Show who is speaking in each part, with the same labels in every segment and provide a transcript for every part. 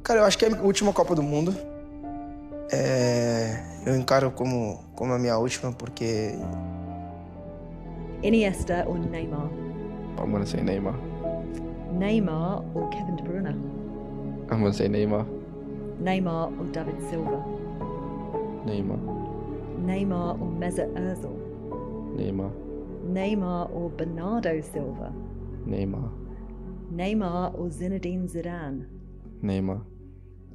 Speaker 1: Cara, eu acho que é a última Copa do Mundo. Eu encaro como a minha última, porque...
Speaker 2: Iniesta or Neymar?
Speaker 3: I'm going to say Neymar.
Speaker 2: Neymar or Kevin De Bruyne?
Speaker 3: I'm going to say Neymar.
Speaker 2: Neymar or David Silva?
Speaker 3: Neymar.
Speaker 2: Neymar or Mesut Ozil?
Speaker 3: Neymar.
Speaker 2: Neymar or Bernardo Silva?
Speaker 3: Neymar.
Speaker 2: Neymar or Zinedine Zidane?
Speaker 3: Neymar.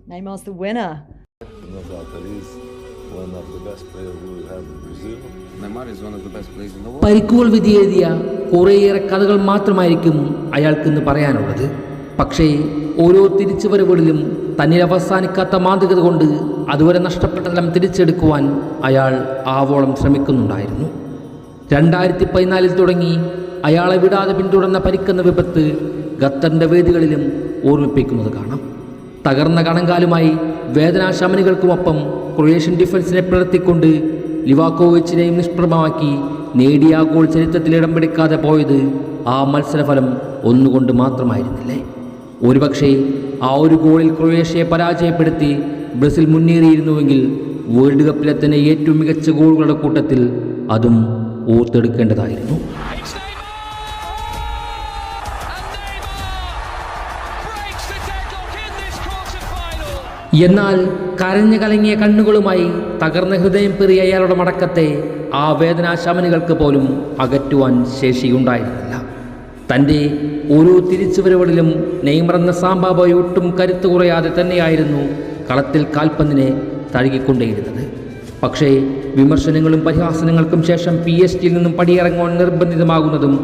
Speaker 2: Neymar's the winner.
Speaker 4: Is one of the best players we have in Brazil.
Speaker 5: Neymar is one of the best players in the world.
Speaker 6: പരിക്കുകൾ വിധിയെഴുതിയ കുറേയേറെ കഥകൾ മാത്രമായിരിക്കും അയാൾക്കിന്ന് പറയാനുള്ളത്. പക്ഷേ ഓരോ തിരിച്ചുവരവുകളിലും തന്നിൽ അവസാനിക്കാത്ത മാന്ത്രികത കൊണ്ട് അതുവരെ നഷ്ടപ്പെട്ടതെല്ലാം തിരിച്ചെടുക്കുവാൻ അയാൾ ആവോളം ശ്രമിക്കുന്നുണ്ടായിരുന്നു. 2014 തുടങ്ങി അയാളെ വിടാതെ പിന്തുടർന്ന പരിക്കെന്ന വിപത്ത് ഖത്തറിൻ്റെ വേദികളിലും ഓർമ്മിപ്പിക്കുന്നത് കാണാം. തകർന്ന കണങ്കാലുമായി വേദനാശമനികൾക്കുമൊപ്പം ക്രൊയേഷ്യൻ ഡിഫൻസിനെ പിളർത്തിക്കൊണ്ട് ലിവാക്കോവിച്ചിനെയും നിഷ്പ്രഭമാക്കി നേടിയ ഗോൾ ചരിത്രത്തിൽ ഇടം പിടിക്കാതെ പോയത് ആ മത്സരഫലം ഒന്നുകൊണ്ട് മാത്രമായിരുന്നില്ലേ? ഒരുപക്ഷെ ആ ഒരു ഗോളിൽ ക്രൊയേഷ്യയെ പരാജയപ്പെടുത്തി ബ്രസീൽ മുന്നേറിയിരുന്നുവെങ്കിൽ വേൾഡ് കപ്പിലെ തന്നെ ഏറ്റവും മികച്ച ഗോളുകളുടെ കൂട്ടത്തിൽ അതും ഓർത്തെടുക്കേണ്ടതായിരുന്നു. എന്നാൽ കരഞ്ഞു കലങ്ങിയ കണ്ണുകളുമായി തകർന്ന ഹൃദയം പെറിയ അയാളുടെ മടക്കത്തെ ആ വേദനാശമനികൾക്ക് പോലും അകറ്റുവാൻ ശേഷിയുണ്ടായിരുന്നില്ല. തൻ്റെ ഓരോ തിരിച്ചുവരവുകളിലും നെയ്മർ എന്ന സാമ്പാബോയ് ഒട്ടും കരുത്ത് കുറയാതെ തന്നെയായിരുന്നു കളത്തിൽ കാൽപന്തിനെ തഴുകിക്കൊണ്ടേയിരുന്നത്. പക്ഷേ വിമർശനങ്ങളും പരിഹാസനങ്ങൾക്കും ശേഷം PSG നിന്നും പടിയിറങ്ങുവാൻ നിർബന്ധിതമാകുന്നതും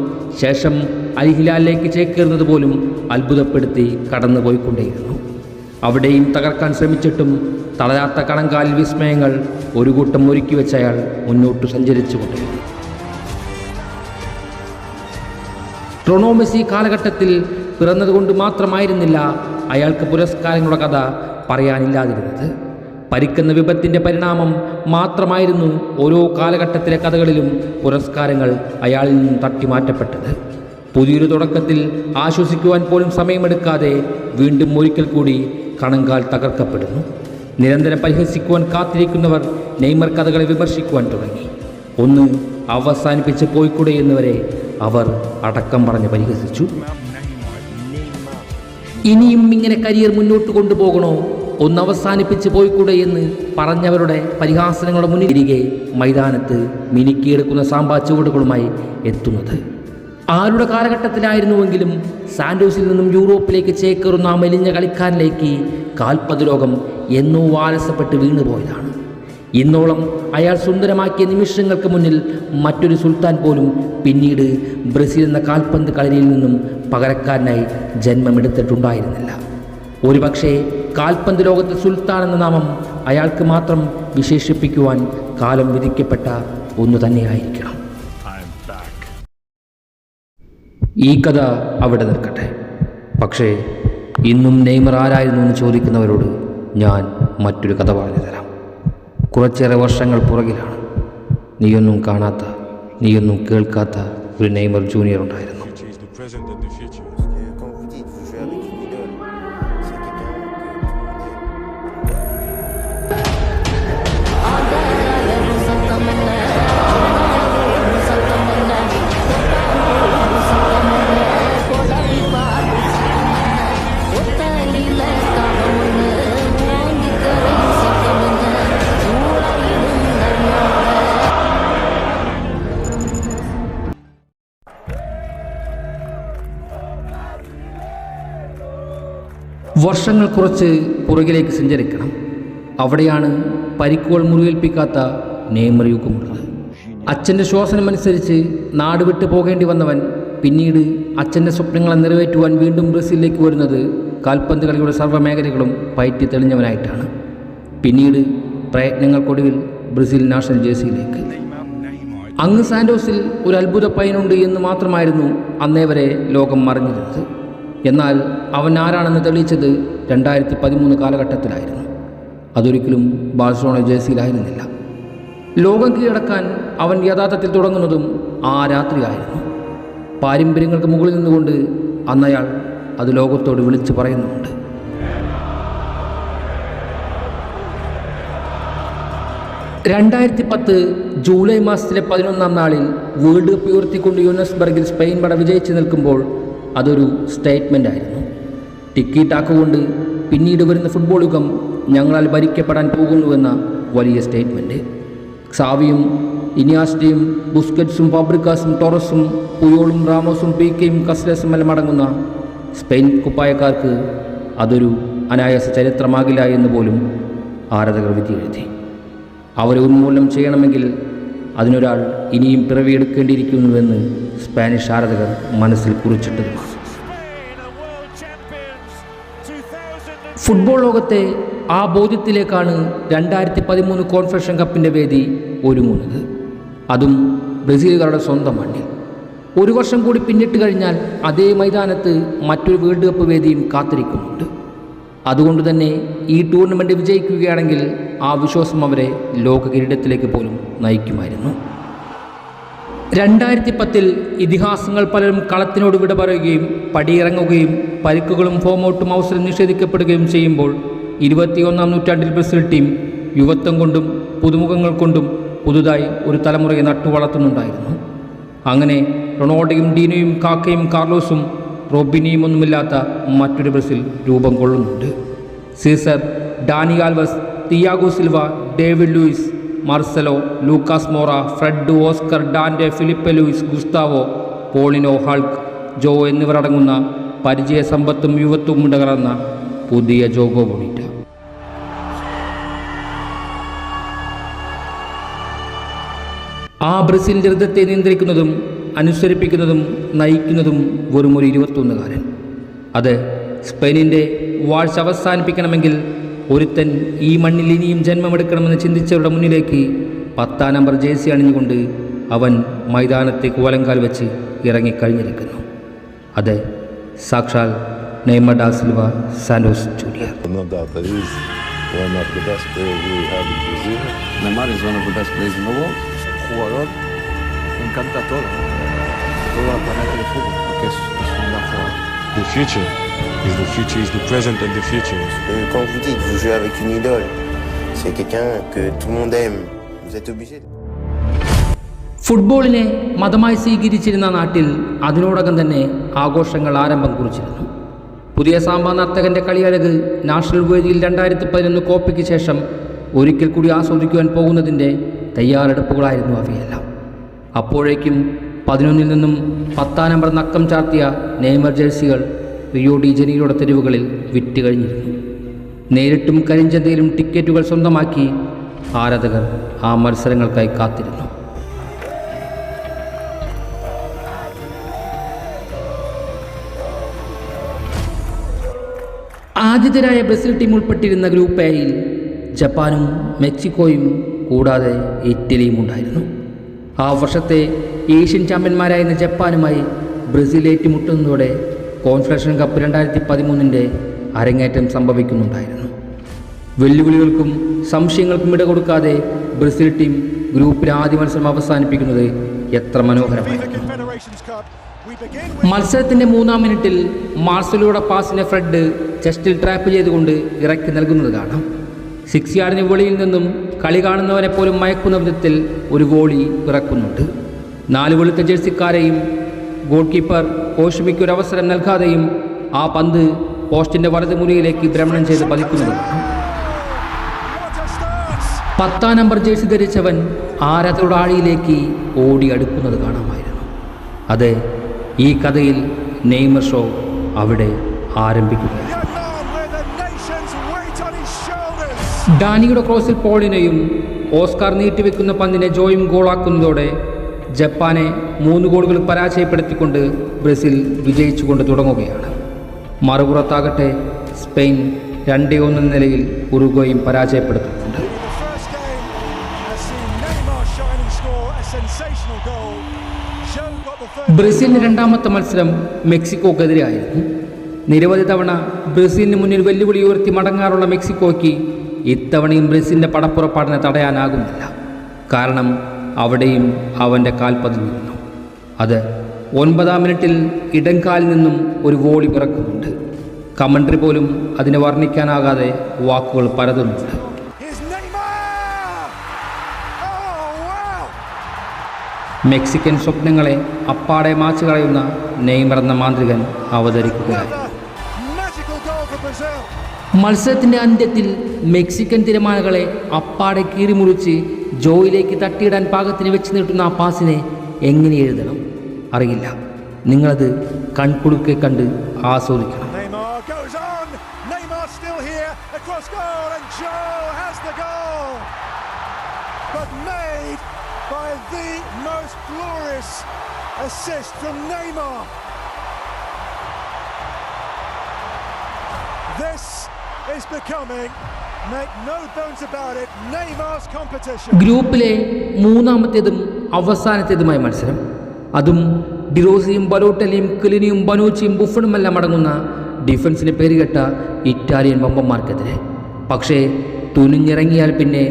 Speaker 6: ശേഷം അൽ ഹിലാലിലേക്ക് ചേക്കേറുന്നത് പോലും അത്ഭുതപ്പെടുത്തി കടന്നുപോയിക്കൊണ്ടേയിരുന്നു. അവിടെയും തകർക്കാൻ ശ്രമിച്ചിട്ടും തളരാത്ത കണങ്കാലിൽ വിസ്മയങ്ങൾ ഒരു കൂട്ടം ഒരുക്കി വെച്ച അയാൾ മുന്നോട്ട് സഞ്ചരിച്ചുകൊണ്ടിരുന്നു. റൊണോ മെസ്സി കാലഘട്ടത്തിൽ പിറന്നതുകൊണ്ട് മാത്രമായിരുന്നില്ല അയാൾക്ക് പുരസ്കാരങ്ങളുടെ കഥ പറയാനില്ലാതിരുന്നത്. പരിക്കുന്ന വിപത്തിൻ്റെ പരിണാമം മാത്രമായിരുന്നു ഓരോ കാലഘട്ടത്തിലെ കഥകളിലും പുരസ്കാരങ്ങൾ അയാളിൽ നിന്നും തട്ടിമാറ്റപ്പെട്ടത്. പുതിയൊരു തുടക്കത്തിൽ ആശ്വസിക്കുവാൻ പോലും സമയമെടുക്കാതെ വീണ്ടും ഒരിക്കൽ കൂടി കണങ്കാൽ തകർക്കപ്പെടുന്നു. നിരന്തരം പരിഹസിക്കുവാൻ കാത്തിരിക്കുന്നവർ നെയ്മർ കഥകളെ വിമർശിക്കുവാൻ തുടങ്ങി. ഒന്ന് അവസാനിപ്പിച്ച് പോയിക്കൂടെ എന്നുവരെ അവർ അടക്കം പറഞ്ഞ് പരിഹസിച്ചു. ഇനിയും ഇങ്ങനെ കരിയർ മുന്നോട്ട് കൊണ്ടുപോകണോ, ഒന്ന് അവസാനിപ്പിച്ച് പോയിക്കൂടെ എന്ന് പറഞ്ഞവരുടെ പരിഹാസനങ്ങളുടെ മുന്നിൽ തിരികെ മൈതാനത്ത് മിനുക്കിയെടുക്കുന്ന സാമ്പാ ചുവടുകളുമായി എത്തുന്നത് ആരുടെ കാലഘട്ടത്തിലായിരുന്നുവെങ്കിലും സാന്റോസിൽ നിന്നും യൂറോപ്പിലേക്ക് ചേക്കേറുന്ന ആ മെലിഞ്ഞ കളിക്കാരനിലേക്ക് കാൽപന്ത് ലോകം എന്നോ ആലസ്യപ്പെട്ട് വീണുപോയതാണ്. ഇന്നോളം അയാൾ സുന്ദരമാക്കിയ നിമിഷങ്ങൾക്ക് മുന്നിൽ മറ്റൊരു സുൽത്താൻ പോലും പിന്നീട് ബ്രസീൽ എന്ന കാൽപന്ത് കളരിയിൽ നിന്നും പകരക്കാരനായി ജന്മമെടുത്തിട്ടുണ്ടായിരുന്നില്ല. ഒരുപക്ഷേ കാൽപന്ത് ലോകത്തെ സുൽത്താൻ എന്ന നാമം അയാൾക്ക് മാത്രം വിശേഷിപ്പിക്കുവാൻ കാലം വിധിക്കപ്പെട്ട ഒന്നു തന്നെയായിരിക്കണം. ഈ കഥ അവിടെ നിൽക്കട്ടെ. പക്ഷേ ഇന്നും നെയ്മർ ആരായിരുന്നു എന്ന് ചോദിക്കുന്നവരോട് ഞാൻ മറ്റൊരു കഥ പറഞ്ഞു തരാം. കുറച്ചേറെ വർഷങ്ങൾ പുറകിലാണ്. നീയൊന്നും കാണാത്ത, നീയൊന്നും കേൾക്കാത്ത ഒരു നെയ്മർ ജൂനിയർ ഉണ്ടായിരുന്നു. വർഷങ്ങൾ കുറച്ച് പുറകിലേക്ക് സഞ്ചരിക്കണം. അവിടെയാണ് പരിക്കുകൾ മുറിവേൽപ്പിക്കാത്ത നെയ്മർ യുഗമുള്ളത്. അച്ഛൻ്റെ ശ്വാസനമനുസരിച്ച് നാട് വിട്ടു പോകേണ്ടി വന്നവൻ പിന്നീട് അച്ഛൻ്റെ സ്വപ്നങ്ങളെ നിറവേറ്റുവാൻ വീണ്ടും ബ്രസീലിലേക്ക് വരുന്നത് കാൽപന്ത് കളിയുടെ സർവ്വമേഖലകളും പയറ്റി തെളിഞ്ഞവനായിട്ടാണ്. പിന്നീട് പ്രയത്നങ്ങൾക്കൊടുവിൽ ബ്രസീൽ നാഷണൽ ജേഴ്സിയിലേക്ക്. അങ്ങ് സാന്റോസിൽ ഒരു അത്ഭുത പയ്യനുണ്ട് എന്ന് മാത്രമായിരുന്നു അന്നേ വരെ ലോകം മറിഞ്ഞിരുന്നത്. എന്നാൽ അവൻ ആരാണെന്ന് തെളിയിച്ചത് 2013 കാലഘട്ടത്തിലായിരുന്നു. അതൊരിക്കലും ബാഴ്സലോണ ജേഴ്സിയിലായിരുന്നില്ല. ലോകം കീഴടക്കാൻ അവൻ യഥാർത്ഥത്തിൽ തുടങ്ങുന്നതും ആ രാത്രിയായിരുന്നു. പാരമ്പര്യങ്ങൾക്ക് മുകളിൽ നിന്നുകൊണ്ട് അന്നയാൾ അത് ലോകത്തോട് വിളിച്ചു പറയുന്നുണ്ട്. 2010 ജൂലൈ മാസത്തിലെ 11-ാം നാളിൽ വേൾഡ് കപ്പ് ഉയർത്തിക്കൊണ്ട് യോഹന്നസ്ബർഗിൽ സ്പെയിൻ പട വിജയിച്ചു നിൽക്കുമ്പോൾ അതൊരു സ്റ്റേറ്റ്മെൻ്റ് ആയിരുന്നു. ടിക്കി ടാക്ക് കൊണ്ട് പിന്നീട് വരുന്ന ഫുട്ബോൾ യുഗം ഞങ്ങളാൽ ഭരിക്കപ്പെടാൻ പോകുന്നുവെന്ന വലിയ സ്റ്റേറ്റ്മെൻറ്റ്. ക്സാവിയും ഇനിയാസ്റ്റയും ബുസ്കറ്റ്സും ഫാബ്രിക്കാസും ടോറസും പുയോളും റാമോസും പീക്കയും കസ്ലസും എല്ലാം അടങ്ങുന്ന സ്പെയിൻ കുപ്പായക്കാർക്ക് അതൊരു അനായാസ ചരിത്രമാകില്ല എന്ന് പോലും ആരാധകർ വിധി എഴുതി. അവരെ ഉന്മൂലനം ചെയ്യണമെങ്കിൽ അതിനൊരാൾ ഇനിയും പിറവിയെടുക്കേണ്ടിയിരിക്കുന്നുവെന്ന് സ്പാനിഷ് ആരാധകർ മനസ്സിൽ കുറിച്ചിട്ടത്. ഫുട്ബോൾ ലോകത്തെ ആ ബോധ്യത്തിലേക്കാണ് 2013 കോൺഫെഡറേഷൻ കപ്പിൻ്റെ വേദി ഒരുങ്ങുന്നത്. അതും ബ്രസീലുകാരുടെ സ്വന്തം മണ്ണിൽ. ഒരു വർഷം കൂടി പിന്നിട്ട് കഴിഞ്ഞാൽ അതേ മൈതാനത്ത് മറ്റൊരു വേൾഡ് കപ്പ് വേദിയും കാത്തിരിക്കുന്നുണ്ട്. അതുകൊണ്ട് തന്നെ ഈ ടൂർണമെൻറ്റ് വിജയിക്കുകയാണെങ്കിൽ ആ വിശ്വാസം അവരെ ലോക കിരീടത്തിലേക്ക് പോലും നയിക്കുമായിരുന്നു. 2010 ഇതിഹാസങ്ങൾ പലരും കളത്തിനോട് വിട പറയുകയും പടിയിറങ്ങുകയും പരിക്കുകളും ഫോമൗട്ടും അവസരം നിഷേധിക്കപ്പെടുകയും ചെയ്യുമ്പോൾ 21-ാം നൂറ്റാണ്ടിൽ ബ്രസീൽ ടീം യുവത്വം കൊണ്ടും പുതുമുഖങ്ങൾ കൊണ്ടും പുതുതായി ഒരു തലമുറയെ നട്ടുവളർത്തുന്നുണ്ടായിരുന്നു. അങ്ങനെ റൊണാൾഡോയും ഡീനോയും കാക്കയും കാർലോസും റോബിനിയും ഒന്നുമില്ലാത്ത മറ്റൊരു ബ്രസീൽ രൂപം കൊള്ളുന്നുണ്ട്. Cesar, Dani Alves, Thiago Silva, David Luiz, Marcelo, Lucas Moura, Fred, Oscar, Dante, Filipe Luis, Gustavo, Paulinho, Hulk, Jo എന്നിവരടങ്ങുന്ന പരിചയസമ്പത്തും യുവത്വവും ഉടകലർന്ന പുതിയ ജോഗോ ബൊണീറ്റ. ആ ബ്രസീലിൻ്റെ ഹൃദയത്തെ നിയന്ത്രിക്കുന്നതും അനുസരിപ്പിക്കുന്നതും നയിക്കുന്നതും വെറുമൊരു 21-കാരൻ. അത് സ്പെയിനിൻ്റെ വാഴ്ച അവസാനിപ്പിക്കണമെങ്കിൽ ഒരുത്തൻ ഈ മണ്ണിൽ ഇനിയും ജന്മമെടുക്കണമെന്ന് ചിന്തിച്ചവരുടെ മുന്നിലേക്ക് 10-ാം നമ്പർ ജേഴ്സി അണിഞ്ഞുകൊണ്ട് അവൻ മൈതാനത്തേക്ക് വലങ്കാൽ വെച്ച് ഇറങ്ങിക്കഴിഞ്ഞിരിക്കുന്നു. അത് സാക്ഷാൽ Neymar da Silva Santos junior.
Speaker 4: No doubt that he's one of the best players we have in Brazil.
Speaker 5: Neymar is one of the best players in the world.
Speaker 7: Jugador, me encanta todo el planeta de fútbol, porque es un gran jugador.
Speaker 8: The future is the present and the future.
Speaker 9: Quand vous dites que vous jouez avec une idole, c'est quelqu'un que tout le monde aime. Vous êtes obligé.
Speaker 6: ഫുട്ബോളിനെ മതമായി സ്വീകരിച്ചിരുന്ന നാട്ടിൽ അതിനോടകം തന്നെ ആഘോഷങ്ങൾ ആരംഭം കുറിച്ചിരുന്നു. പുതിയ Samba നർത്തകൻ്റെ കളിയഴക് national വേദിയിൽ 2011 കോപ്പയ്ക്ക് ശേഷം ഒരിക്കൽ കൂടി ആസ്വദിക്കുവാൻ പോകുന്നതിൻ്റെ തയ്യാറെടുപ്പുകളായിരുന്നു അവയെല്ലാം. അപ്പോഴേക്കും 11-ൽ നിന്നും 10-ാം നമ്പർ നക്കം ചാർത്തിയ നെയ്മർ ജേഴ്സികൾ റിയോ ഡി ജനീറോയുടെ തെരുവുകളിൽ വിറ്റ് കഴിഞ്ഞിരുന്നു. നേരിട്ടും കരിഞ്ചന്തയിലും ടിക്കറ്റുകൾ സ്വന്തമാക്കി ആരാധകർ ആ മത്സരങ്ങൾക്കായി കാത്തിരുന്നു. ആതിഥേയരായ ബ്രസീൽ ടീം ഉൾപ്പെട്ടിരുന്ന ഗ്രൂപ്പ് എയിൽ ജപ്പാനും മെക്സിക്കോയും കൂടാതെ ഇറ്റലിയും ഉണ്ടായിരുന്നു. ആ വർഷത്തെ ഏഷ്യൻ ചാമ്പ്യന്മാരായിരുന്ന ജപ്പാനുമായി ബ്രസീൽ ഏറ്റുമുട്ടുന്നതോടെ കോൺഫെഡറേഷൻ കപ്പ് 2013 അരങ്ങേറ്റം സംഭവിക്കുന്നുണ്ടായിരുന്നു. വെല്ലുവിളികൾക്കും സംശയങ്ങൾക്കും ഇട കൊടുക്കാതെ ബ്രസീൽ ടീം ഗ്രൂപ്പിലെ ആദ്യ മത്സരം അവസാനിപ്പിക്കുന്നത് എത്ര മനോഹരമായിരുന്നു. മത്സരത്തിൻ്റെ 3-ാം മിനിറ്റിൽ മാർസലോയുടെ പാസിനെ ഫ്രെഡ് ചെസ്റ്റിൽ ട്രാപ്പ് ചെയ്തുകൊണ്ട് ഇറക്കി നൽകുന്നത് കാണാം. 6 യാർഡിന് വെളിയിൽ നിന്നും കളി കാണുന്നവരെ പോലും മയക്കുന്ന വിധത്തിൽ ഒരു ഗോളി ഇറക്കുന്നുണ്ട്. 4 വെളുത്ത ജേഴ്സിക്കാരെയും ഗോൾ കീപ്പർ കോഷ്മിക്ക് ഒരു അവസരം നൽകാതെയും ആ പന്ത് പോസ്റ്റിൻ്റെ വലത് മുറിയിലേക്ക് ഭ്രമണം ചെയ്ത് പതിക്കുന്നത് കാണാം. 10-ാം നമ്പർ ജേഴ്സി ധരിച്ചവൻ ആരാധകരുടെ ആഴിയിലേക്ക് ഓടി അടുക്കുന്നത് കാണാമായിരുന്നു. അതെ, ഈ കഥയിൽ നെയ്മർ ഷോ അവിടെ ആരംഭിക്കുകയാണ്. ഡാനിയുടെ ക്രോസിൽ പോളിനെയും ഓസ്കാർ നീട്ടിവെക്കുന്ന പന്തിനെ ജോയും ഗോളാക്കുന്നതോടെ ജപ്പാനെ 3 ഗോളുകൾ പരാജയപ്പെടുത്തിക്കൊണ്ട് ബ്രസീൽ വിജയിച്ചുകൊണ്ട് തുടങ്ങുകയാണ്. മറുപുറത്താകട്ടെ സ്പെയിൻ 2-1 നിലയിൽ ഉറുഗ്വേയും പരാജയപ്പെടുത്തുന്നുണ്ട്. ബ്രസീലിൻ്റെ 2ാമത്തെ മത്സരം മെക്സിക്കോക്കെതിരെയായിരുന്നു. നിരവധി തവണ ബ്രസീലിന് മുന്നിൽ വെല്ലുവിളി ഉയർത്തി മടങ്ങാറുള്ള മെക്സിക്കോയ്ക്ക് ഇത്തവണയും ബ്രസീലിൻ്റെ പടപ്പുറപ്പാടിനെ തടയാനാകുന്നില്ല. കാരണം അവിടെയും അവൻ്റെ കാൽ പതിഞ്ഞിരുന്നു. അത് 9-ാം മിനിറ്റിൽ ഇടംകാലിൽ നിന്നും ഒരു വോളി പിറക്കുന്നുണ്ട്. കമൻട്രി പോലും അതിനെ വർണ്ണിക്കാനാകാതെ വാക്കുകൾ പരതുന്നുണ്ട്. മെക്സിക്കൻ സ്വപ്നങ്ങളെ അപ്പാടെ മാച്ചു കളയുന്ന നെയ്മർ എന്ന മാന്ത്രികൻ അവതരിക്കുകയായി. മത്സരത്തിൻ്റെ അന്ത്യത്തിൽ മെക്സിക്കൻ തിരമാലകളെ അപ്പാടെ കീറിമുറിച്ച് ജോയിലേക്ക് തട്ടിയിടാൻ പാകത്തിന് വെച്ച് നീട്ടുന്ന ആ പാസിനെ എങ്ങനെ എഴുതണം അറിയില്ല. നിങ്ങളത് കൺകുടുക്കെ കണ്ട് ആസ്വദിക്കണം.
Speaker 10: By the most glorious assist from Neymar. This is becoming, make no bones about it, Neymar's competition.
Speaker 6: ഗ്രൂപ്പിലെ മൂന്നാമത്തേതും അവസാനത്തേതുമായ മത്സരം, അതും ഡിറോസിയും ബലോട്ടലിയും കിലിനിയും ബനൂച്ചിയും ബുഫണുമെല്ലാം അടങ്ങുന്ന ഡിഫൻസിന് പേരുകെട്ട ഇറ്റാലിയൻ വമ്പന്മാർക്കെതിരെ. പക്ഷേ തുനിഞ്ഞിറങ്ങിയാൽ പിന്നെ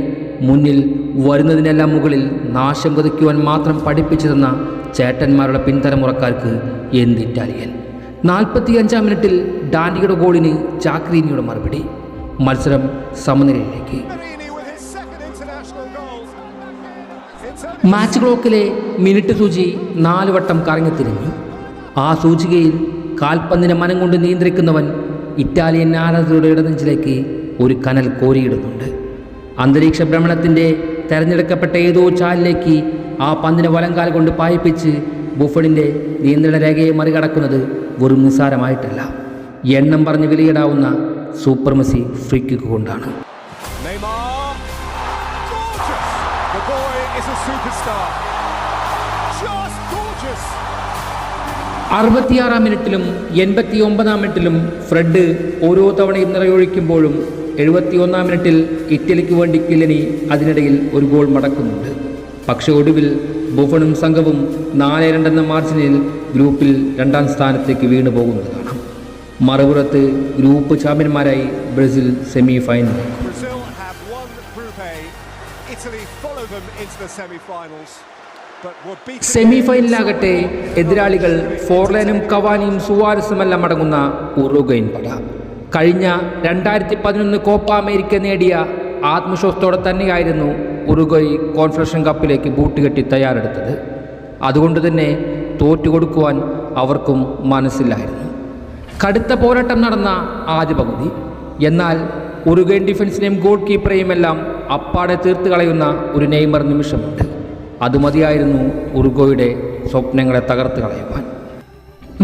Speaker 6: മുന്നിൽ വരുന്നതിനെല്ലാം മുകളിൽ നാശം കൊതിക്കുവാൻ മാത്രം പഠിപ്പിച്ചു തന്ന ചേട്ടന്മാരുടെ പിൻതലമുറക്കാർക്ക് എന്ത് ഇറ്റാലിയൻ. 45-ാം മിനിറ്റിൽ ഡാൻഡിയുടെ ഗോളിന് ചാക്രീനിയുടെ മറുപടി. മത്സരം സമനിലയിലേക്ക്. മാച്ച് ക്ലോക്കിലെ മിനിറ്റ് സൂചി 4 വട്ടം കറങ്ങിത്തിരിഞ്ഞു. ആ സൂചികയിൽ കാൽപന്തിനെ മനം കൊണ്ട് നിയന്ത്രിക്കുന്നവൻ ഇറ്റാലിയൻ ആരാധകരുടെ ഇടനെഞ്ചിലേക്ക് ഒരു കനൽ കോരിയിടുന്നുണ്ട്. അന്തരീക്ഷ ഭ്രമണത്തിൻ്റെ തെരഞ്ഞെടുക്കപ്പെട്ട ഏതോ ചാലിലേക്ക് ആ പന്തിനെ വലങ്കാൽ കൊണ്ട് പായിപ്പിച്ച് ബുഫണിൻ്റെ നിയന്ത്രണ രേഖയെ മറികടക്കുന്നത് വെറും നിസ്സാരമായിട്ടല്ല, എണ്ണം പറഞ്ഞ് വിലയിടാവുന്ന സൂപ്പർമസി ഫ്രീ കിക്ക് കൊണ്ടാണ്. 66-ാം മിനിറ്റിലും 89-ാം മിനിറ്റിലും ഫ്രെഡ് ഓരോ തവണയും നിറയൊഴിക്കുമ്പോഴും 71-ാം മിനിറ്റിൽ ഇറ്റലിക്ക് വേണ്ടി കിലിനി അതിനിടയിൽ ഒരു ഗോൾ മടക്കുന്നുണ്ട്. പക്ഷേ ഒടുവിൽ ബുഫണും സംഘവും 4-2 എന്ന മാർജിനിൽ ഗ്രൂപ്പിൽ 2ാം സ്ഥാനത്തേക്ക് വീണു പോകുന്നത് കാണാം. മറുപുറത്ത് ഗ്രൂപ്പ് ചാമ്പ്യന്മാരായി ബ്രസീൽ സെമി ഫൈനൽ. സെമി ഫൈനലാകട്ടെ എതിരാളികൾ ഫോർലാനും കവാനിയും സുവാരസുമെല്ലാം അടങ്ങുന്ന ഉറുഗ്വൈൻ പട. കഴിഞ്ഞ 2011 കോപ്പ അമേരിക്ക നേടിയ ആത്മവിശ്വാസത്തോടെ തന്നെയായിരുന്നു ഉറുഗ്വൈ കോൺഫെഡറേഷൻ കപ്പിലേക്ക് ബൂട്ടുകെട്ടി തയ്യാറെടുത്തത്. അതുകൊണ്ട് തന്നെ തോറ്റുകൊടുക്കുവാൻ അവർക്കും മനസ്സിലായിരുന്നു. കടുത്ത പോരാട്ടം നടന്ന ആദ്യ പകുതി. എന്നാൽ ഉറുഗ്വൈൻ ഡിഫൻസിനെയും ഗോൾ കീപ്പറെയും എല്ലാം അപ്പാടെ തീർത്ത് കളയുന്ന ഒരു നെയ്മർ നിമിഷമുണ്ട്. അത് മതിയായിരുന്നു ഉറുഗ്വയുടെ സ്വപ്നങ്ങളെ തകർത്ത് കളയുവാൻ.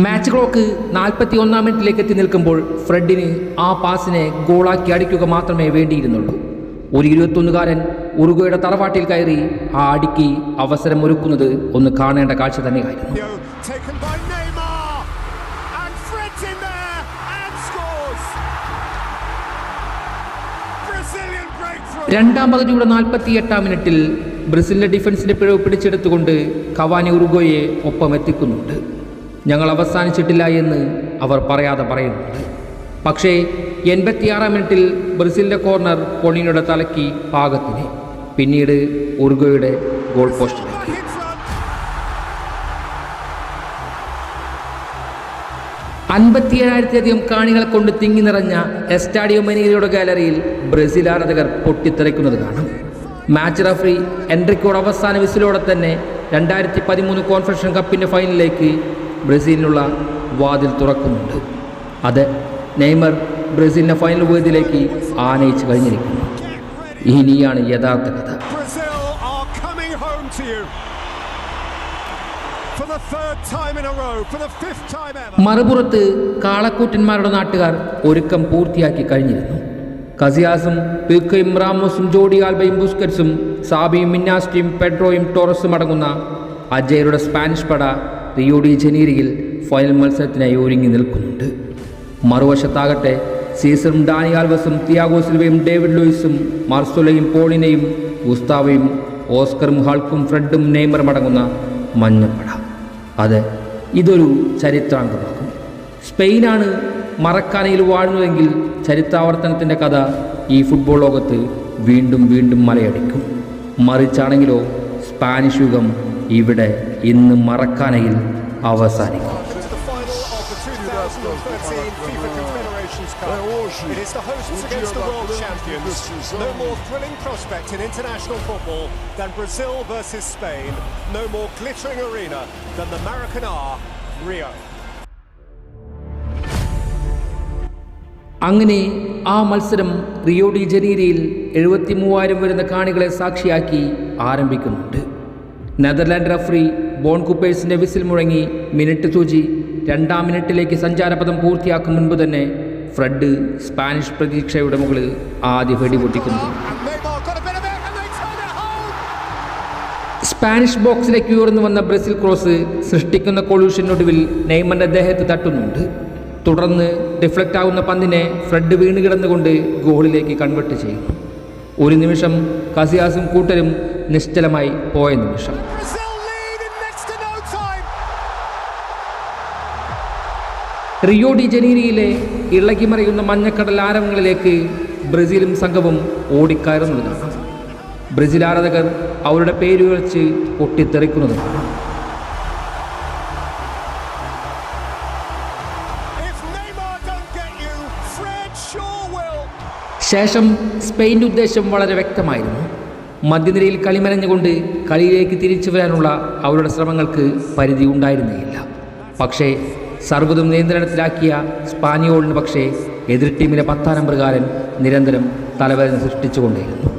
Speaker 6: മാച്ച് ക്ലോക്ക് 41-ാം മിനിറ്റിലേക്ക് എത്തി നിൽക്കുമ്പോൾ ഫ്രെഡിന് ആ പാസിനെ ഗോളാക്കി അടിക്കുക മാത്രമേ വേണ്ടിയിരുന്നുള്ളൂ. ഒരു 21-കാരൻ ഉറുഗ്വയുടെ തറവാട്ടിൽ കയറി ആ അടിക്ക് അവസരം ഒരുക്കുന്നത് ഒന്ന് കാണേണ്ട കാഴ്ച തന്നെയായിരുന്നു. രണ്ടാം പകുതിയുടെ 48-ാം മിനിറ്റിൽ ബ്രസീലിന്റെ ഡിഫൻസിന്റെ പിഴവ് പിടിച്ചെടുത്തുകൊണ്ട് കവാനി ഉറുഗ്വയെ ഒപ്പം എത്തിക്കുന്നുണ്ട്. ഞങ്ങൾ അവസാനിച്ചിട്ടില്ല എന്ന് അവർ പറയാതെ പറയുന്നുണ്ട്. പക്ഷേ 86-ാം മിനിറ്റിൽ ബ്രസീലിൻ്റെ കോർണർ പൊളിനയുടെ തലയ്ക്ക് പാകത്തിന്, പിന്നീട് ഉറുഗ്വയുടെ ഗോൾ പോസ്റ്റിലേക്ക്. 57,000-ലധികം കാണികളെ കൊണ്ട് തിങ്ങി നിറഞ്ഞ എസ്റ്റാഡിയോ മെനീരയുടെ ഗാലറിയിൽ ബ്രസീൽ ആരാധകർ പൊട്ടിത്തെറിക്കുന്നത് കാണാം. മാച്ച് റഫറി എൻട്രിക്കോട് അവസാന വിസിലോടെ തന്നെ 2013 കോൺഫെഡറേഷൻ കപ്പിൻ്റെ ഫൈനലിലേക്ക് ബ്രസീലിനുള്ള വാതിൽ തുറക്കുന്നുണ്ട്. അത് നെയ്മർ ബ്രസീലിൻ്റെ ഫൈനൽ വേദിയിലേക്ക് ആനയിച്ച് കഴിഞ്ഞിരിക്കുന്നു. ഇനിയാണ് യഥാർത്ഥ കഥ. മറുപുറത്ത് കാളക്കൂറ്റന്മാരുടെ നാട്ടുകാർ ഒരുക്കം പൂർത്തിയാക്കി കഴിഞ്ഞിരുന്നു. കസിയാസും പിക്കയും റാമോസും ജോഡി ആൽബയും ബുസ്കറ്റ്സും സാബിയും മിന്നാസ്റ്റിയും പെഡ്രോയും ടോറസും അടങ്ങുന്ന അജയരുടെ സ്പാനിഷ് പട റിയോ ഡി ജനീരിയിൽ ഫൈനൽ മത്സരത്തിനായി ഒരുങ്ങി നിൽക്കുന്നുണ്ട്. മറുവശത്താകട്ടെ സീസറും ഡാനി ആൽവസും തിയാഗോ സിൽവയും ഡേവിഡ് ലൂയിസും മാർസോലയും പോളിനെയും ഗുസ്താവയും ഓസ്കറും ഹൾക്കും ഫ്രെഡും നെയ്മറും അടങ്ങുന്ന മഞ്ഞപ്പട. അതെ, ഇതൊരു ചരിത്രാംഗമാകും. സ്പെയിനാണ് മറക്കാനയിൽ വാഴുന്നതെങ്കിൽ ചരിത്രാവർത്തനത്തിൻ്റെ കഥ ഈ ഫുട്ബോൾ ലോകത്ത് വീണ്ടും വീണ്ടും മലയടിക്കും. മറിച്ചാണെങ്കിലോ സ്പാനിഷ് യുഗം ഇവിടെ ഇന്ന് മറക്കാനയിൽ അവസാനിക്കും.
Speaker 10: It is the hosts against the world champions. No more thrilling prospect in international football than Brazil versus Spain. No more glittering arena than the Maracanã, Rio.
Speaker 6: അങ്ങനെ ആ മത്സരം റിയോ ഡി ജനീരോയിൽ 73,000 വരുന്ന കാണികളെ സാക്ഷിയാക്കി ആരംഭിക്കുന്നുണ്ട്. നെതർലാൻഡ് റഫറി ബോൺ കൂപ്പേഴ്സിൻ്റെ വിസിൽ മുഴങ്ങി minute സൂചി 2-ാം മിനിറ്റിലേക്ക് സഞ്ചാരപഥം പൂർത്തിയാക്കും മുൻപ് തന്നെ ഫ്രെഡ് സ്പാനിഷ് പ്രതീക്ഷയുടെ മുകളിൽ ആദ്യ വെടി പൊട്ടിക്കുന്നു. സ്പാനിഷ് ബോക്സിലേക്ക് ഉയർന്നു വന്ന ബ്രസീൽ ക്രോസ് സൃഷ്ടിക്കുന്ന കൊളൂഷനൊടുവിൽ നെയ്മറിന്റെ ദേഹത്ത് തട്ടുന്നുണ്ട്. തുടർന്ന് ഡിഫ്ലക്റ്റ് ആവുന്ന പന്തിനെ ഫ്രെഡ് വീണ് കിടന്നുകൊണ്ട് ഗോളിലേക്ക് കൺവെർട്ട് ചെയ്യുന്നു. ഒരു നിമിഷം കസിയാസും കൂട്ടരും നിശ്ചലമായി പോയ നിമിഷം. റിയോ ഡി ജനീരോയിലെ ഇളകിമറിയുന്ന മഞ്ഞക്കടൽ ആരവങ്ങളിലേക്ക് ബ്രസീലും സംഘവും ഓടിക്കയറുന്നതാണ്. ബ്രസീൽ ആരാധകർ അവരുടെ പേരുവച്ച് പൊട്ടിത്തെറിക്കുന്നതാണ്. ശേഷം സ്പെയിൻ്റെ ഉദ്ദേശം വളരെ വ്യക്തമായിരുന്നു. മധ്യനിരയിൽ കളിമനഞ്ഞുകൊണ്ട് കളിയിലേക്ക് തിരിച്ചു വരാനുള്ള അവരുടെ ശ്രമങ്ങൾക്ക് പരിധി ഉണ്ടായിരുന്നേയില്ല. പക്ഷേ സർവ്വതും നിയന്ത്രണത്തിലാക്കിയ സ്പാനിയോളിന് പക്ഷേ എതിർ ടീമിലെ 10-ാം നമ്പറുകാരൻ നിരന്തരം തലവേദന സൃഷ്ടിച്ചുകൊണ്ടേയിരുന്നു.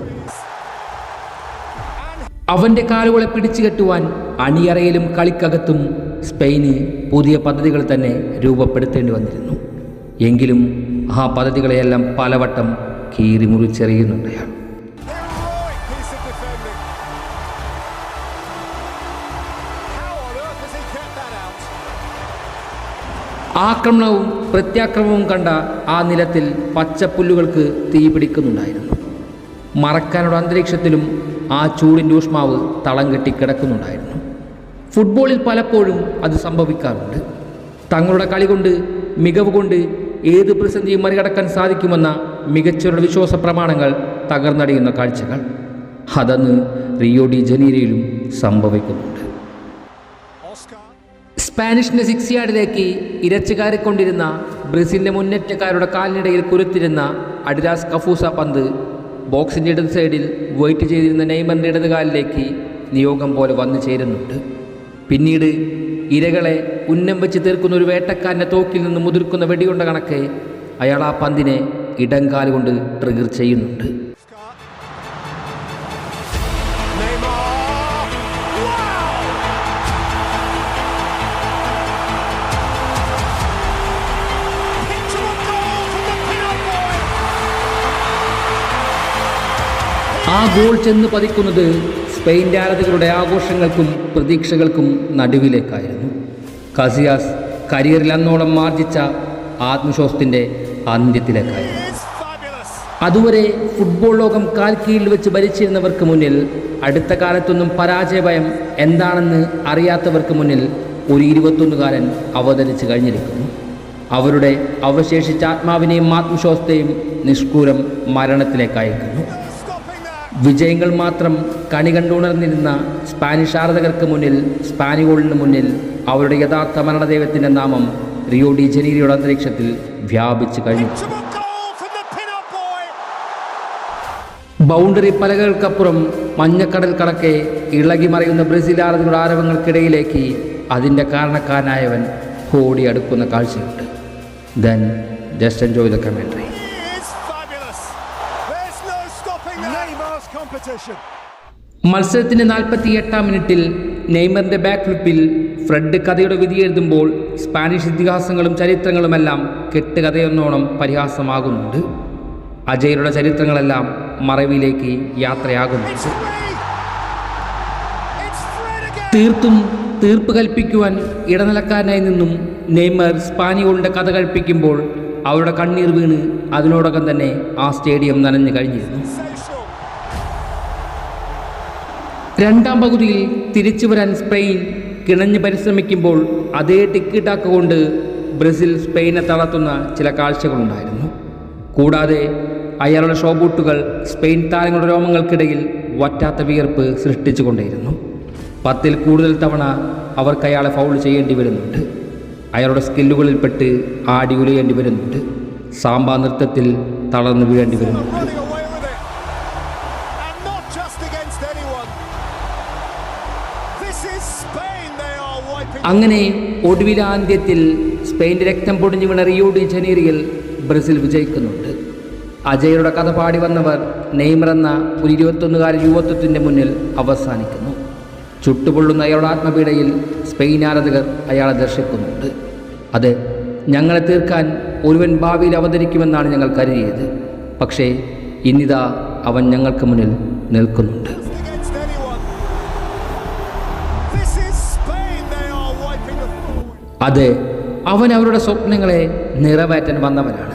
Speaker 6: അവൻ്റെ കാലുകളെ പിടിച്ചു കെട്ടുവാൻ അണിയറയിലും കളിക്കകത്തും സ്പെയിന് പുതിയ പദ്ധതികൾ തന്നെ രൂപപ്പെടുത്തേണ്ടി വന്നിരുന്നു. എങ്കിലും ആ പദ്ധതികളെയെല്ലാം പലവട്ടം കീറി മുറിച്ചെറിയുന്നുണ്ട് അയാൾ. ആക്രമണവും പ്രത്യാക്രമണവും കണ്ട ആ നിലത്തിൽ പച്ചപ്പുല്ലുകൾക്ക് തീ പിടിക്കുന്നുണ്ടായിരുന്നു. മറക്കാനുള്ള അന്തരീക്ഷത്തിലും ആ ചൂടിൻ്റെ ഊഷ്മാവ് തളം കെട്ടി കിടക്കുന്നുണ്ടായിരുന്നു. ഫുട്ബോളിൽ പലപ്പോഴും അത് സംഭവിക്കാറുണ്ട്. തങ്ങളുടെ കളി കൊണ്ട്, മികവ് കൊണ്ട് ഏത് പ്രതിസന്ധിയും മറികടക്കാൻ സാധിക്കുമെന്ന മികച്ചവരുടെ വിശ്വാസ പ്രമാണങ്ങൾ തകർന്നടിയുന്ന കാഴ്ചകൾ അതന്ന് റിയോ ഡി ജനീരോയിലും സംഭവിക്കുന്നുണ്ട്. സ്പാനിഷിൻ്റെ 6 യാർഡിലേക്ക് ഇരച്ചു കയറിക്കൊണ്ടിരുന്ന ബ്രസീലിൻ്റെ മുന്നേറ്റക്കാരുടെ കാലിനിടയിൽ കുരുത്തിരുന്ന അഡിഡാസ് കഫൂസ പന്ത് ബോക്സിൻ്റെ ഇടത് സൈഡിൽ വെയിറ്റ് ചെയ്തിരുന്ന നെയ്മറിൻ്റെ ഇടതുകാലിലേക്ക് നിയോഗം പോലെ വന്നു ചേരുന്നുണ്ട്. പിന്നീട് ഇരകളെ ഉന്നം വെച്ച് തീർക്കുന്ന ഒരു വേട്ടക്കാരൻ്റെ തോക്കിൽ നിന്ന് മുതിർക്കുന്ന വെടികൊണ്ട കണക്കെ അയാൾ ആ പന്തിനെ ഇടംകാല് കൊണ്ട് ട്രിഗർ ചെയ്യുന്നുണ്ട്. ആ ഗോൾ ചെന്ന് പതിക്കുന്നത് സ്പെയിൻ്റെ ആരാധകരുടെ ആഘോഷങ്ങൾക്കും പ്രതീക്ഷകൾക്കും നടുവിലേക്കായിരുന്നു. കസിയാസ് കരിയറിൽ അന്നോളം ആർജിച്ച ആത്മവിശ്വാസത്തിൻ്റെ അന്ത്യത്തിലേക്കായിരുന്നു. അതുവരെ ഫുട്ബോൾ ലോകം കാൽ കീഴിൽ വെച്ച് ഭരിച്ചിരുന്നവർക്ക് മുന്നിൽ, അടുത്ത കാലത്തൊന്നും പരാജയഭയം എന്താണെന്ന് അറിയാത്തവർക്ക് മുന്നിൽ ഒരു 21-കാരൻ അവതരിച്ച് കഴിഞ്ഞിരിക്കുന്നു. അവരുടെ അവശേഷിച്ച ആത്മാവിനെയും ആത്മവിശ്വാസത്തെയും നിഷ്ഠൂരം മരണത്തിലേക്ക് അയക്കുന്നു. വിജയങ്ങൾ മാത്രം കണി കണ്ടുണർന്നിരുന്ന സ്പാനിഷ് ആരാധകർക്ക് മുന്നിൽ, സ്പാനിയോളിന് മുന്നിൽ അവരുടെ യഥാർത്ഥ മരണദൈവത്തിൻ്റെ നാമം റിയോ ഡി ജനീരോയുടെ അന്തരീക്ഷത്തിൽ വ്യാപിച്ചു കഴിഞ്ഞു. ബൗണ്ടറി പലകൾക്കപ്പുറം മഞ്ഞക്കടൽ കണക്കെ ഇളകി മറയുന്ന ബ്രസീൽ ആരാധകരുടെ ആരവങ്ങൾക്കിടയിലേക്ക് അതിൻ്റെ കാരണക്കാരനായവൻ ഓടി അടുക്കുന്ന കാഴ്ചയുണ്ട്. Then just enjoy the commentary. മത്സരത്തിൻ്റെ 48-ാം മിനിറ്റിൽ നെയ്മറിൻ്റെ ബാക്ക് ഫ്ലിപ്പിൽ ഫ്രെഡ് കഥയുടെ വിധി എഴുതുമ്പോൾ സ്പാനിഷ് ഇതിഹാസങ്ങളും ചരിത്രങ്ങളുമെല്ലാം കെട്ടുകഥയെന്നോണം പരിഹാസമാകുന്നുണ്ട്. അജയരുടെ ചരിത്രങ്ങളെല്ലാം മറവിയിലേക്ക് യാത്രയാകുന്നുണ്ട്. തീർത്തും തീർപ്പ് കൽപ്പിക്കുവാൻ ഇടനിലക്കാരനായി നിന്നും നെയ്മർ സ്പാനിയോളിൻ്റെ കഥ കൽപ്പിക്കുമ്പോൾ അവരുടെ കണ്ണീർ വീണ് അതിനോടകം തന്നെ ആ സ്റ്റേഡിയം നനഞ്ഞു കഴിഞ്ഞിരുന്നു. 2-ാം പകുതിയിൽ തിരിച്ചു വരാൻ സ്പെയിൻ കിണഞ്ഞ് പരിശ്രമിക്കുമ്പോൾ അതേ ടിക്കിടാക്ക് കൊണ്ട് ബ്രസീൽ സ്പെയിനെ തളർത്തുന്ന ചില കാഴ്ചകളുണ്ടായിരുന്നു. കൂടാതെ അയാളുടെ ഷോബൂട്ടുകൾ സ്പെയിൻ താരങ്ങളുടെ രോമങ്ങൾക്കിടയിൽ വറ്റാത്ത വിയർപ്പ് സൃഷ്ടിച്ചുകൊണ്ടേയിരുന്നു. 10-ൽ കൂടുതൽ തവണ അവർക്ക് അയാളെ ഫൗൾ ചെയ്യേണ്ടി വരുന്നുണ്ട്. അയാളുടെ സ്കില്ലുകളിൽപ്പെട്ട് ആടി ഉലയേണ്ടി വരുന്നുണ്ട്. സാമ്പാ നൃത്തത്തിൽ തളർന്നു വീഴേണ്ടി വരുന്നു.
Speaker 10: Running away with it. And not just against anyone. This is Spain. They are wiping.
Speaker 6: അങ്ങനെ ഒടുവിലാന്ത്യത്തിൽ സ്പെയിൻ്റെ രക്തം പൊടിഞ്ഞു വീണ റിയോ ഡി ജനീറിയിൽ ബ്രസീൽ വിജയിക്കുന്നുണ്ട്. അജയരുടെ കഥ പാടി വന്നവർ നെയ്മർ എന്ന ഒരു 21-കാരൻ യുവത്വത്തിൻ്റെ മുന്നിൽ അവസാനിക്കുന്നു. ചുട്ടുപൊള്ളുന്ന അയാളുടെ ആത്മപീഡയിൽ സ്പെയിൻ ആരാധകർ അയാളെ ദർശിക്കുന്നുണ്ട്. അത് ഞങ്ങളെ തീർക്കാൻ ഒരുവൻ ഭാവിയിൽ അവതരിക്കുമെന്നാണ് ഞങ്ങൾ കരുതിയത്. പക്ഷേ ഇന്നിതാ അവൻ ഞങ്ങൾക്ക് മുന്നിൽ നിൽക്കുന്നുണ്ട്.
Speaker 10: Against anyone. This is Spain. They are wiping the floor.
Speaker 6: അത് അവൻ അവരുടെ സ്വപ്നങ്ങളെ നിറവേറ്റാൻ വന്നവനാണ്.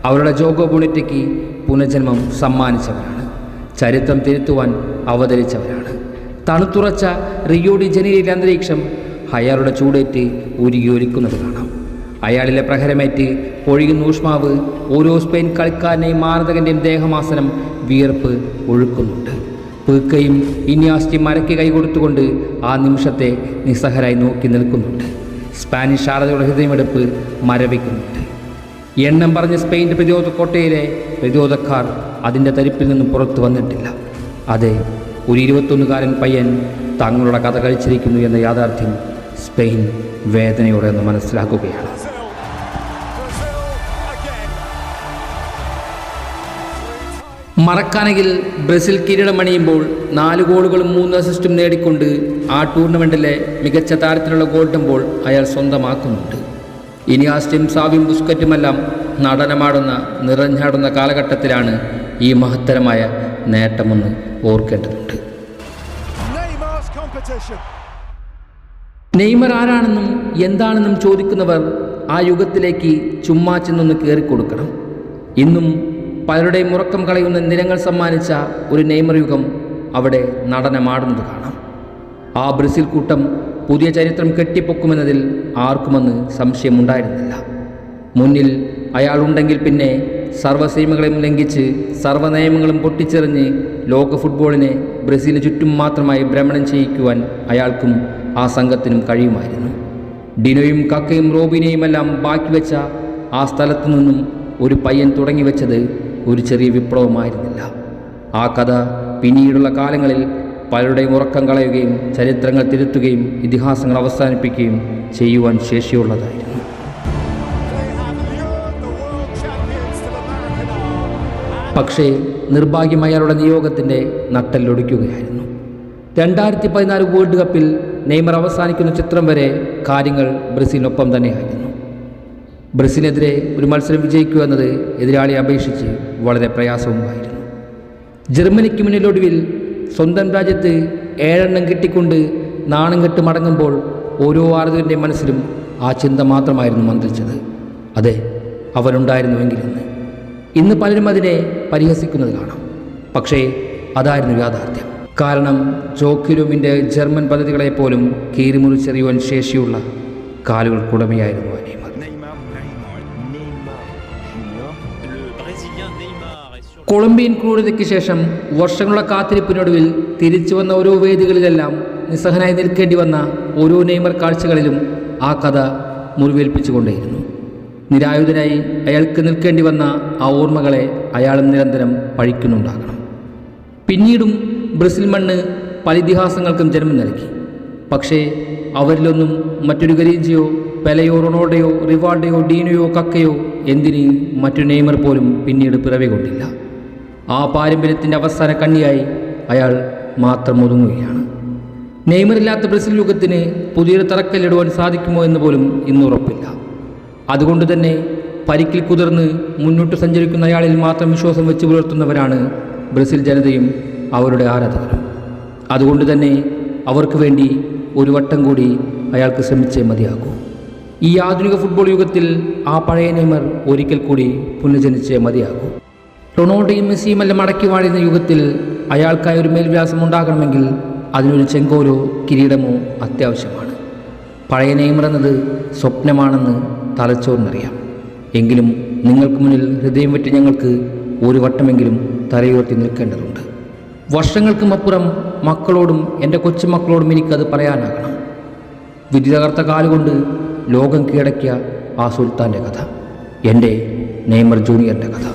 Speaker 6: അവരുടെ ജോഗോ ബോണിറ്റയ്ക്ക് പുനർജന്മം സമ്മാനിച്ചവരാണ്. ചരിത്രം തിരുത്തുവാൻ അവതരിച്ചവരാണ്. തണുത്തുറച്ച റിയോ ഡി ജനീറിയിലെ അന്തരീക്ഷം അയാളുടെ ചൂടേറ്റ് ഉരുകിയൊലിക്കുന്നത് കാണാം. അയാളിലെ പ്രഹരമേറ്റ് പൊഴിയുന്ന ഊഷ്മാവ് ഓരോ സ്പെയിൻ കളിക്കാരനെയും ആരാധകൻ്റെയും ദേഹമാസനം വിയർപ്പ് ഒഴുക്കുന്നുണ്ട്. പീക്കയും ഇനിയാസ്റ്റി മരയ്ക്ക് കൈ കൊടുത്തുകൊണ്ട് ആ നിമിഷത്തെ നിസ്സഹരായി നോക്കി നിൽക്കുന്നുണ്ട്. സ്പാനിഷ് ആരാധകരുടെ ഹൃദയമെടുപ്പ് മരവിക്കുന്നുണ്ട്. എണ്ണം പറഞ്ഞ സ്പെയിൻ്റെ പ്രതിരോധ കോട്ടയിലെ പ്രതിരോധക്കാർ അതിൻ്റെ തരിപ്പിൽ നിന്നും പുറത്തു വന്നിട്ടില്ല. അതെ, ഒരു 21-കാരൻ പയ്യൻ തങ്ങളുടെ കഥ കഴിച്ചിരിക്കുന്നു എന്ന യാഥാർത്ഥ്യം സ്പെയിൻ വേദനയോടെ ഒന്ന് മനസ്സിലാക്കുകയാണ്. മറക്കാനെങ്കിൽ ബ്രസീൽ കിരീടമണിയുമ്പോൾ 4 ഗോളുകളും 3 അസിസ്റ്റും നേടിക്കൊണ്ട് ആ ടൂർണമെൻറ്റിലെ മികച്ച താരത്തിലുള്ള ഗോൾഡൻ ബോൾ അയാൾ സ്വന്തമാക്കുന്നുണ്ട്. ഇനിയാസ്റ്റും സാവിയും ബുസ്കറ്റുമെല്ലാം നടനമാടുന്ന നിറഞ്ഞാടുന്ന കാലഘട്ടത്തിലാണ് ഈ മഹത്തരമായ നേട്ടമെന്ന് ഓർക്കേണ്ടതുണ്ട്. നെയ്മർ ആരാണെന്നും എന്താണെന്നും ചോദിക്കുന്നവർ ആ യുഗത്തിലേക്ക് ചുമ്മാ ചെന്നൊന്ന് കയറിക്കൊടുക്കണം. ഇന്നും പലരുടെയും ഉറക്കം കളയുന്ന നിരങ്ങൾ സമ്മാനിച്ച ഒരു നെയ്മർ യുഗം അവിടെ നടനമാടുന്നത് കാണാം. ആ ബ്രസീൽ കൂട്ടം പുതിയ ചരിത്രം കെട്ടിപ്പൊക്കുമെന്നതിൽ ആർക്കുമെന്ന് സംശയമുണ്ടായിരുന്നില്ല. മുന്നിൽ അയാളുണ്ടെങ്കിൽ പിന്നെ സർവ്വസീമകളെയും ലംഘിച്ച് സർവ്വനിയമങ്ങളും പൊട്ടിച്ചെറിഞ്ഞ് ലോക ഫുട്ബോളിനെ ബ്രസീലിന് ചുറ്റും മാത്രമായി ഭ്രമണം ചെയ്യിക്കുവാൻ അയാൾക്കും ആ സംഘത്തിനും കഴിയുമായിരുന്നു. ഡിനോയും കക്കയും റോബിനെയുമെല്ലാം ബാക്കി വെച്ച ആ സ്ഥലത്തു നിന്നും ഒരു പയ്യൻ തുടങ്ങി വെച്ചത് ഒരു ചെറിയ വിപ്ലവമായിരുന്നില്ല. ആ കഥ പിന്നീടുള്ള കാലങ്ങളിൽ പലരുടെയും ഉറക്കം കളയുകയും ചരിത്രങ്ങൾ തിരുത്തുകയും ഇതിഹാസങ്ങൾ അവസാനിപ്പിക്കുകയും ചെയ്യുവാൻ ശേഷിയുള്ളതായിരുന്നു. പക്ഷേ നിർഭാഗ്യം അയാളുടെ നിയോഗത്തിൻ്റെ നട്ടെല്ലൊടിക്കുകയായിരുന്നു. 2014 വേൾഡ് കപ്പിൽ നെയ്മർ അവസാനിക്കുന്ന ചിത്രം വരെ കാര്യങ്ങൾ ബ്രസീലിനൊപ്പം തന്നെയായിരുന്നു. ബ്രസീലിനെതിരെ ഒരു മത്സരം വിജയിക്കുക എന്നത് എതിരാളിയെ അപേക്ഷിച്ച് വളരെ പ്രയാസവുമായിരുന്നു. ജർമ്മനിക്ക് മുന്നിലൊടുവിൽ സ്വന്തം രാജ്യത്ത് 7 എണ്ണം കിട്ടിക്കൊണ്ട് നാണം കെട്ട് മടങ്ങുമ്പോൾ ഓരോ ആരാധകൻ്റെ മനസ്സിലും ആ ചിന്ത മാത്രമായിരുന്നു മന്ത്രിച്ചത്. അതെ, അവനുണ്ടായിരുന്നുവെങ്കിലെന്ന്. ഇന്ന് പലരും അതിനെ പരിഹസിക്കുന്നത് കാണാം. പക്ഷേ അതായിരുന്നു യാഥാർത്ഥ്യം. കാരണം ജോക്കിലൂമിൻ്റെ ജർമ്മൻ പദ്ധതികളെപ്പോലും കീറിമുറിച്ചെറിയുവാൻ ശേഷിയുള്ള കാലുകൾക്കുടമയായിരുന്നു നെയ്മർ. കൊളംബിയൻ ക്രൂരതയ്ക്ക് ശേഷം വർഷങ്ങളുടെ കാത്തിരിപ്പിനൊടുവിൽ തിരിച്ചു വന്ന ഓരോ വേദികളിലെല്ലാം നിസ്സഹനായി നിൽക്കേണ്ടി വന്ന ഓരോ നെയ്മർ കാഴ്ചകളിലും ആ കഥ മുറിവേൽപ്പിച്ചുകൊണ്ടേയിരുന്നു. നിരായുധനായി അയാൾക്ക് നിൽക്കേണ്ടി വന്ന ആ ഓർമ്മകളെ അയാളും നിരന്തരം പഴിക്കുന്നുണ്ടാകണം. പിന്നീടും ബ്രസീൽ മണ്ണ് പല ഇതിഹാസങ്ങൾക്കും ജന്മം നൽകി. പക്ഷേ അവരിലൊന്നും മറ്റൊരു ഗരീഞ്ചയോ പെലയോ റൊണാൾഡോയോ റിവാൾഡോയോ ഡീനോയോ കക്കയോ എന്തിന് മറ്റൊരു നെയ്മർ പോലും പിന്നീട് പിറവി കൊണ്ടില്ല. ആ പാരമ്പര്യത്തിൻ്റെ അവസാന കണ്ണിയായി അയാൾ മാത്രം ഒതുങ്ങുകയാണ്. നെയ്മറില്ലാത്ത ബ്രസീൽ യുഗത്തിന് പുതിയൊരു തറക്കല്ലിടുവാൻ സാധിക്കുമോ എന്ന് പോലും ഇന്നുറപ്പില്ല. അതുകൊണ്ട് തന്നെ പരിക്കിൽ കുതിർന്ന് മുന്നോട്ട് സഞ്ചരിക്കുന്ന അയാളിൽ മാത്രം വിശ്വാസം വെച്ച് പുലർത്തുന്നവരാണ് ബ്രസീൽ ജനതയും അവരുടെ ആരാധകരും. അതുകൊണ്ട് തന്നെ അവർക്ക് വേണ്ടി ഒരു വട്ടം കൂടി അയാൾക്ക് ശ്രമിച്ചേ മതിയാകൂ. ഈ ആധുനിക ഫുട്ബോൾ യുഗത്തിൽ ആ പഴയ നെയ്മർ ഒരിക്കൽ കൂടി പുനർജനിച്ചേ മതിയാകൂ. റൊണാൾഡോയും മെസ്സിയുമെല്ലാം അടക്കി വാഴുന്ന യുഗത്തിൽ അയാൾക്കായി ഒരു മേൽവിലാസം ഉണ്ടാകണമെങ്കിൽ അതിനൊരു ചെങ്കോലോ കിരീടമോ അത്യാവശ്യമാണ്. പഴയ നെയ്മർ എന്നത് സ്വപ്നമാണെന്ന് തലച്ചോറിനറിയാം. എങ്കിലും നിങ്ങൾക്ക് മുന്നിൽ ഹൃദയം വെട്ടി ഞങ്ങൾക്ക് ഒരു വട്ടമെങ്കിലും തലയുയർത്തി നിൽക്കേണ്ടതുണ്ട്. വർഷങ്ങൾക്കുമപ്പുറം മക്കളോടും എൻ്റെ കൊച്ചുമക്കളോടും എനിക്കത് പറയാനാകണം. വിധി തകർത്ത കാലുകൊണ്ട് ലോകം കീഴടക്കിയ ആ സുൽത്താൻ്റെ കഥ എൻ്റെ നെയ്മർ ജൂനിയറിൻ്റെ കഥ.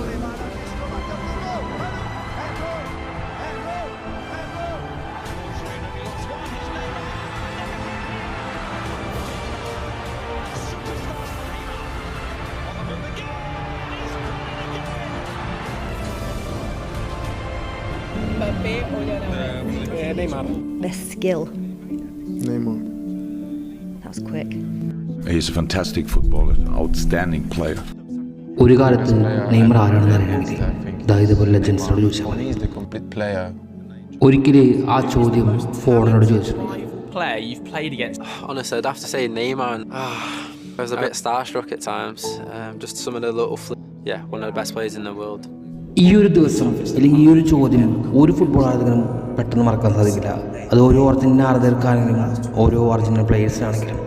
Speaker 2: Their skill.
Speaker 3: Neymar.
Speaker 2: That was quick.
Speaker 4: He's a fantastic footballer, outstanding player.
Speaker 6: ഒരു കാലത്ത് നെയ്മർ ആരാണെന്ന് അറിയണമെങ്കിൽ ഇതേപോലെ ലെജൻസിനോട് ചോദിച്ചാൽ മതി.
Speaker 3: He is the complete player.
Speaker 6: ഒരിക്കലും ആ ചോദ്യം ഫോർഡിനോട് ചോദിച്ചിട്ടുണ്ട്.
Speaker 11: Player you've played against?
Speaker 5: Honestly, I'd have to say Neymar. I was a bit starstruck at times. Just some of the little one of the best players in the world.
Speaker 6: ഈ ഒരു ദിവസം അല്ലെങ്കിൽ ഈ ഒരു ചോദ്യം ഒരു ഫുട്ബോൾ ആരാധകനും പെട്ടെന്ന് മറക്കാൻ സാധിക്കില്ല. അത് ഓരോ അർജന്റീന ആരാധകർക്കാണെങ്കിലും ഓരോ Argentina പ്ലേയേഴ്സിനാണെങ്കിലും.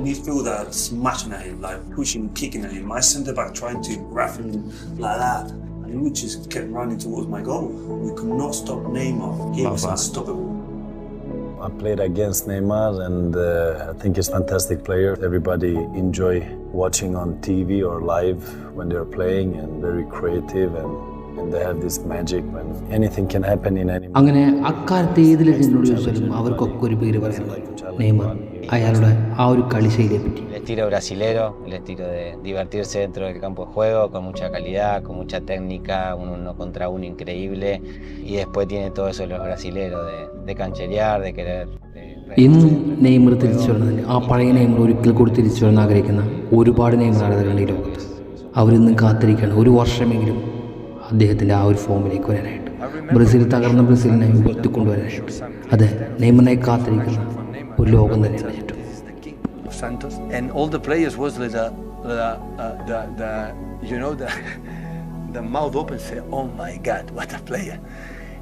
Speaker 12: Midfielder smashing at him, like pushing, kicking at him. My centre back trying to grab him like that, and he would just kept running towards my goal. We could not stop Neymar. He was unstoppable.
Speaker 4: I played against Neymar, and I think he's a fantastic player. Everybody enjoy watching on TV or live when they're playing, and very creative, and they have this magic when anything can happen in any.
Speaker 6: അങ്ങനെ അക്കാലത്ത് ഏത് ലെജൻഡിനോട് ചോദിച്ചാലും അവർക്കൊക്കെ ഒരു പേര് പറയുന്നത് Neymar. അയാളുടെ ആ ഒരു കളിശൈലിയെ പറ്റി.
Speaker 13: El estilo brasilero, el estilo de divertirse dentro del campo de juego, con mucha calidad, con mucha técnica, un uno contra uno increíble, y después tiene todo eso de los brasileros, de cancherear, de querer.
Speaker 6: ഇന്നും Neymar തിരിച്ചു വരുന്നതിന് ആ പഴയ Neymar ഒരിക്കൽ കൂടി തിരിച്ചു വരാൻ ആഗ്രഹിക്കുന്ന ഒരുപാട് നെയ്മർ ആരാധകരുണ്ട് ഈ ലോകത്ത്. അവരിന്നും കാത്തിരിക്കുകയാണ് ഒരു വർഷമെങ്കിലും അദ്ദേഹത്തിൻ്റെ ആ ഒരു ഫോമിലേക്ക് വരാനായിട്ട്, ബ്രസീൽ തകർന്ന ബ്രസീലിനെ ഉയർത്തിക്കൊണ്ടുവരാനായിട്ട്. അതെ, നെയ്മറിനെ കാത്തിരിക്കുന്ന ഒരു ലോകം തന്നെയാണ് ചുറ്റും.
Speaker 12: Santos and all the players was the the mouth open, say, "Oh my God, what a player!"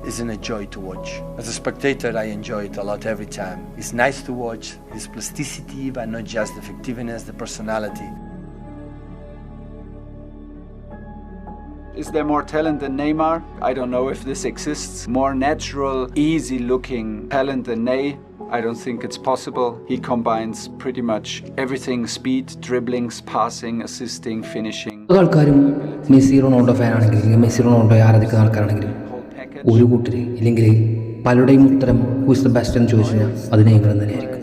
Speaker 12: It's a joy to watch. As a spectator, I enjoy it a lot every time. It's nice to watch his plasticity, but not just the effectiveness, the personality.
Speaker 7: Is there more talent than Neymar? I don't know if this exists. More natural, easy-looking talent than Ney? I don't think it's possible. He combines pretty much everything: speed, dribblings, passing, assisting, finishing.
Speaker 6: ആൾക്കാരും Messi Ronaldo ഫാനാണെങ്കിലും Messi Ronaldo ആരാധിക്കുന്ന ആൾക്കാരാണെങ്കിലും ഒരു കൂട്ടർ ഇല്ലെങ്കിൽ പലരുടെയും ഉത്തരം who is the best എന്ന് ചോദിച്ചു കഴിഞ്ഞാൽ അത് നെയ്മർ തന്നെയായിരിക്കും.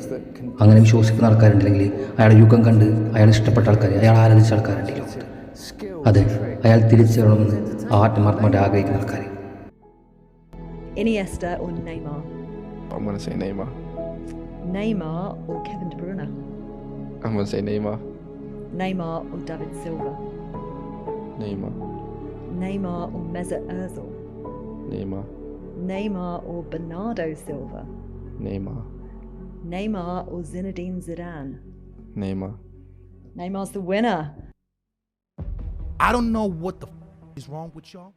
Speaker 6: അങ്ങനെ വിശ്വസിക്കുന്ന ആൾക്കാരുണ്ടെങ്കിൽ അയാളുടെ യുഗം കണ്ട് അയാൾ ഇഷ്ടപ്പെട്ട ആൾക്കാർ, അയാൾ ആരാധിച്ച ആൾക്കാരുണ്ടെങ്കിൽ അതെ, അയാൾ തിരിച്ചു വരണമെന്ന് ആത്മാർത്ഥമായിട്ട് ആഗ്രഹിക്കുന്ന ആൾക്കാർ.
Speaker 2: Iniesta or Neymar?
Speaker 3: I'm going to say Neymar.
Speaker 2: Neymar or Kevin De Bruyne?
Speaker 3: I'm going to say Neymar.
Speaker 2: Neymar or David Silva?
Speaker 3: Neymar.
Speaker 2: Neymar or Mesut Ozil?
Speaker 3: Neymar.
Speaker 2: Neymar or Bernardo Silva?
Speaker 3: Neymar.
Speaker 2: Neymar or Zinedine Zidane?
Speaker 3: Neymar.
Speaker 2: Neymar's the winner.
Speaker 14: I don't know what the is wrong with y'all.